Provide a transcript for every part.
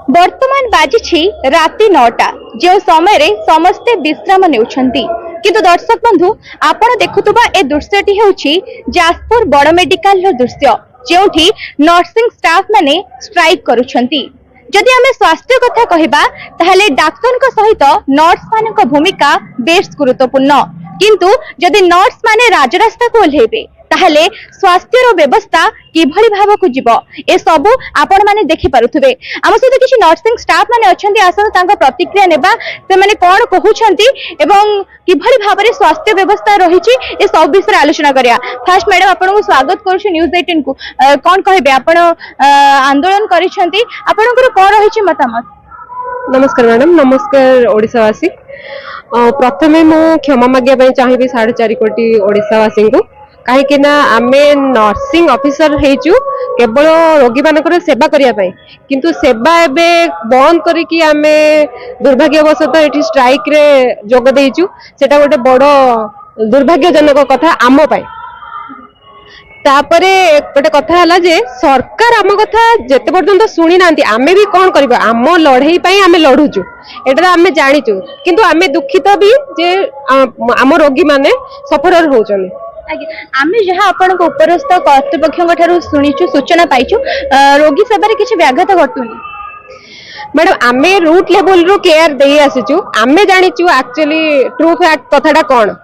वर्तमान बाजी राति 9टा जो समय समस्ते विश्राम नेउछंती किंतु दर्शक बंधु आपण देखुतबा ए दृश्यटी हेउछि जाजपुर बड़ मेडिकल रो दृश्य जेउठी नर्सिंग स्टाफ माने स्ट्राइक करूछंती। जदि आमे स्वास्थ्य कथा कहिबा ताहले डाक्टर को सहित नर्स मानक भूमिका बेस गुरुत्वपूर्ण किंतु जदि नर्स माने राजरास्ता को ओल्हेबे ताहले स्वास्थ्य रो व्यवस्था किभली भाव को जीव ए सबु आपण माने देखि पारुथबे। आम सहित किछि नर्सिंग स्टाफ माने अछंती आसन तांका प्रतिक्रिया नेबा से माने कोन कहउछंती एवं किभली भाव रे स्वास्थ्य व्यवस्था रहिछि ए सब विषय आलोचना करिया। फर्स्ट मैडम आपण को स्वागत करूछु न्यूज 18 को कोन कहबे आपण आंदोलन करिसंती आपनकर कोन रहिछि मतामत। नमस्कार मैडम, नमस्कार ओडिसावासी। प्रथमे मु क्षमा मागिया चाहिए 4.5 कोटी ओडिसावासी को कहीं आमे नर्सिंग ऑफिसर हेचु केवल रोगी मानकर सेवा करने किंतु सेवा एबे बंद करिकी आमे दुर्भाग्यवशतः एठी स्ट्राइक रे जोग देइचु। सेटा गोटे बड़ दुर्भाग्यजनक कथा आम पाई। तापरे गोटे कथा हला जे सरकार आम कथा जेते पर्यंत सुनी नांती आमे भी कौन करबो आम लड़ाई पाई आमे लड़ुचु एटा आमे जानिचु किंतु आमे दुखित भी जे आम रोगी माने सफर होचनी। आमे जहाँ आपण उपरस्थ कर्तृपक्ष शुणीचु सूचना पाइचु रोगी सेवार किसी व्याघात घटुनी। मैडम आमे रूट लेवल रो केयर दे आसीचु आमे जानिचु एक्चुअली ट्रू फैक्ट कथाटा कौन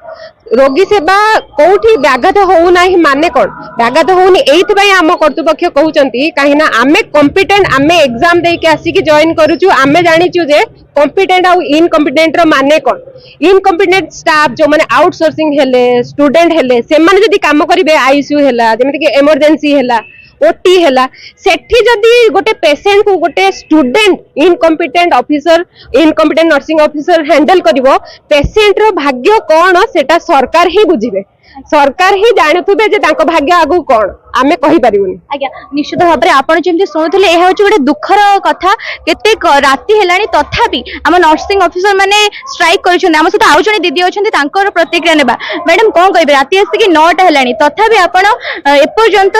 रोगी सेवा कोठी व्याघात हो नाही माने कौन व्याघात होनी एइथबाई आम कर्तृपक्ष कहउचंती काहे ना आमे कॉम्पिटेंट आमे एग्जाम दे के आसी कि जॉइन करूचु आमे जानिचु जे कॉम्पिटेंट आउ इनकॉम्पिटेंट रो माने कौन इनकॉम्पिटेंट स्टाफ जो माने आउटसोर्सिंग हेले स्टूडेंट हेले से माने जदी काम करिवे आईसीयू हेला जेमिति कि इमरजेंसी हेला ओटी हेला सेठी जदी गोटे पेशेंट को गोटे student incompetent officer incompetent nursing officer handle करिवो पेशेंट रो भाग्य कोन सेटा सरकार ही बुझिबे सरकार ही जानुथुबे जे तांको भाग्य आगु कोन आमे कहि परिबुनी। आज्ञा निश्चित भाव में आपण जेमति सुनुथले एहा होची गोटे दुखर कथा केते राति हेलानी तथापि हम नर्सिंग ऑफिसर माने स्ट्राइक करिछन हम सहित आउ जणी दीदी अछंती तांकर प्रतिक्रिया नेबा। मैडम कोन कहबे राति आसी कि 9टा हेलानी तथापि आपण एपर्यंत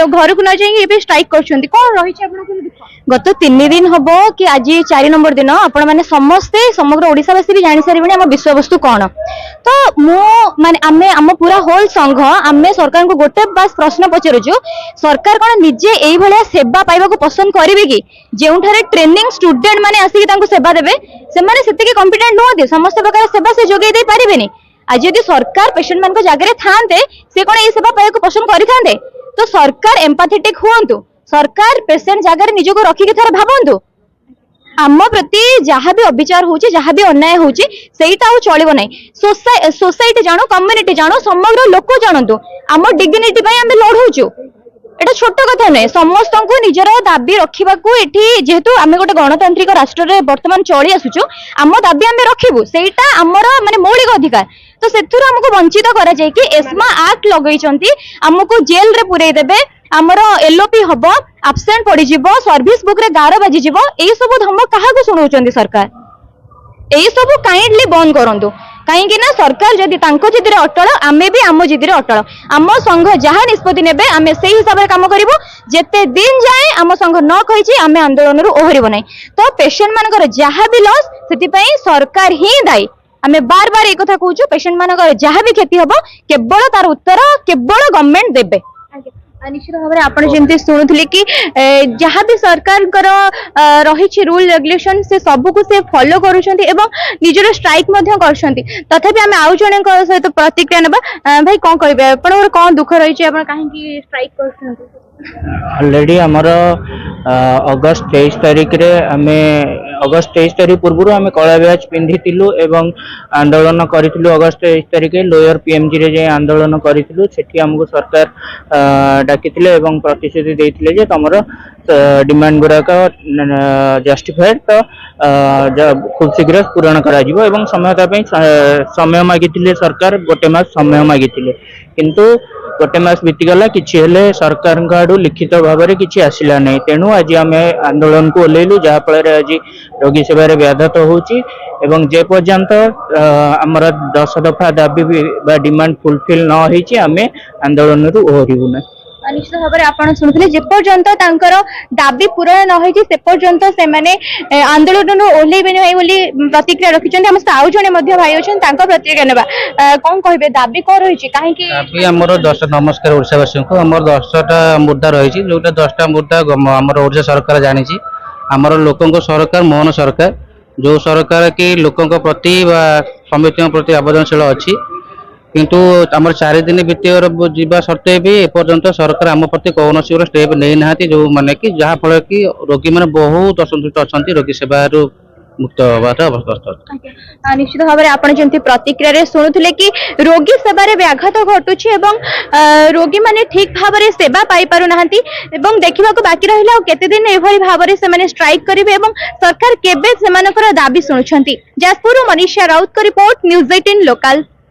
घर को न जाई एबे स्ट्राइक करछंती कोन रहिछि आपण को दुख। गत 3 दिन हबो कि आज 4 नंबर दिन आपण माने समस्ते समग्र ओडिसावासी भी जानि सारिबनी हम विषय वस्तु कोन तो मो माने आमे हम पूरा होल संघ आमे सरकार को गोटे बस प्रश्न पचरुछु सरकार कोन निजे एई भलिया सेवा पाइबा को पसंद करिवे कि जेउठारे ट्रेनिंग स्टूडेंट माने आसी कि तांको सेवा देबे से माने सेतिके कॉम्पिटेंट नहोदे समस्त प्रकार सेवा से जोगे दे पारिबेनी। आज यदि सरकार पेशेंट मान को जागरे थांते से कोन एई सेवा पाइबा को पसंद करि थांते तो सरकार एम्पैथेटिक हुअंतु सरकार पेशेंट जागरे निजो को रखि के थर भाबंतु आम प्रति जहाँ भी अविचार होची जहाँ भी अन्याय होची सेटा आ चलिबो नै सोसाइटी जानो कम्युनिटी जानो समग्र लोक जानतु आम डिग्निटी पई आमे लढौचु एटा छोट कथा नै समस्त को निजर दाबी रखिबा को एठी जेहेतु आमे गोटे गणतांत्रिक राष्ट्र रे वर्तमान चली आसुचु आम दाबी आमे रखिबु सेटा हमर माने मौलिक अधिकार तो सेथुर हमको वंचित करा जाय कि एस्मा एक्ट लगैचंती हमको जेल रे पुरै देबे आमर एलओपी हम आब्सेंट पड़ सर्विस बुक रे गार बाजी जीव एई सब धमक कहा को सुनाउचंदी सरकार एई सब काइंडली बंद करंतु कहीं ना सरकार जदि तांको जिद्रे अटल आमे भी आम जिद्रे अटल आम संघ जहाँ निष्पत्ति नेबे आमे सेही हिसाब रे काम करिवो जेते दिन जाए आम संघ न कहिछि आमे आंदोलन रु ओहरिबो नै तो पेशेंट मानकर जहाँ भी लॉस सेति पई सरकार ही दायी आमे बार बार एक कथा कहूछु पेशेंट मानकर जहाँ भी क्षति हबो केवल तार उत्तर केवल गवर्नमेंट देबे। निश्चित भाव में आपड़ जमी शुणुले कि जहाँ भी सरकार रही रूल रेगुलेशन से सबको से फॉलो करुँच निजर स्ट्राइक तथापि आम आउ जन सहित प्रतिक्रिया ना भाई कौन कहे आप कौन दुख रही कहीं स्ट्राइक कर ऑलरेडी आमर अगस्त 23 तारिख रे आमे अगस्त 23 तारिख पूर्व आम कला बैच पिंधिलु एवं आंदोलन करूँ अगस्त 23 तारिख लोयर पीएमजी रे जे आंदोलन करूँ सेठी हमको सरकार डाकी प्रतिश्रुति देते जे तुम डिमांड गुड़ाक जस्टिफाइड तो खूब शीघ्र पूरण करा जिवो एवं समय मागिथिले सरकार गोटे मास समय मागिथिले किंतु गोटे मास बीतीगला किछि हेले सरकार आडू लिखित भाव में किछि आसिला नै तेणु आज आम आंदोलन को ओल्लैलु जहाँ फल आज रोगी सेवार व्याघात होउची एवं जे पर्यंत आमर 10 दफा दाबी बा डिमांड फुलफिल न होईची आम आंदोलन रु ओहरिबु नै। ନିଶ୍ଚିତ ଭାବରେ ଆପଣ ଶୁଣୁଥିଲେ ଯେପର୍ଯ୍ୟନ୍ତ ତାଙ୍କର ଦାବି ପୂରଣ ନ ହୋଇଛି ସେ ପର୍ଯ୍ୟନ୍ତ ସେମାନେ ଆନ୍ଦୋଳନରୁ ଓହ୍ଲେଇବେ ନାହିଁ ବୋଲି ପ୍ରତିକ୍ରିୟା ରଖିଛନ୍ତି। ଆମ ସହିତ ଆଉ ଜଣେ ମଧ୍ୟ ଭାଇ ଅଛନ୍ତି ତାଙ୍କ ପ୍ରତିକ୍ରିୟା ନେବା। କଣ କହିବେ ଦାବି କଣ ରହିଛି କାହିଁକି? ଦାବି ଆମର ନମସ୍କାର ଓଡ଼ିଶାବାସୀଙ୍କୁ। ଆମର 10ଟା ମୁଦ୍ଦା ରହିଛି, ଯୋଉଟା 10ଟା ମୁଦ୍ଦା ଆମର ଓଡ଼ିଶା ସରକାର ଜାଣିଛି। ଆମର ଲୋକଙ୍କ ସରକାର, ମୋହନ ସରକାର, ଯୋଉ ସରକାର କି ଲୋକଙ୍କ ପ୍ରତି ବା ସମିତିଙ୍କ ପ୍ରତି ଆବେଦନଶୀଳ ଅଛି। କିନ୍ତୁ ଆମର 4 ଦିନ ଭିତରେ ଯିବା ସତ୍ତ୍ୱେ ବି ଏପର୍ଯ୍ୟନ୍ତ ସରକାର ଆମ ପ୍ରତି କୌଣସି ଗୋଟେ ଷ୍ଟେପ୍ ନେଇନାହାନ୍ତି, ଯୋଉମାନେ କି ଯାହା ଫଳରେ କି ରୋଗୀମାନେ ବହୁତ ଅସନ୍ତୁଷ୍ଟ ଅଛନ୍ତି, ରୋଗୀ ସେବାରୁ ମୁକ୍ତ ହେବାର ଅବସ୍ଥା। ନିଶ୍ଚିତ ଭାବରେ ଆପଣ ଯେମିତି ପ୍ରତିକ୍ରିୟାରେ ଶୁଣୁଥିଲେ କି ରୋଗୀ ସେବାରେ ବ୍ୟାଘାତ ଘଟୁଛି ଏବଂ ରୋଗୀମାନେ ଠିକ ଭାବରେ ସେବା ପାଇପାରୁନାହାନ୍ତି ଏବଂ ଦେଖିବାକୁ ବାକି ରହିଲା ଆଉ କେତେ ଦିନ ଏଭଳି ଭାବରେ ସେମାନେ ଷ୍ଟ୍ରାଇକ୍ କରିବେ ଏବଂ ସରକାର କେବେ ସେମାନଙ୍କର ଦାବି ଶୁଣୁଛନ୍ତି। ଯାଜପୁରରୁ ମନୀଷା ରାଉତଙ୍କ ରିପୋର୍ଟ, ନ୍ୟୁଜ୍ 18 ଲୋକାଲ।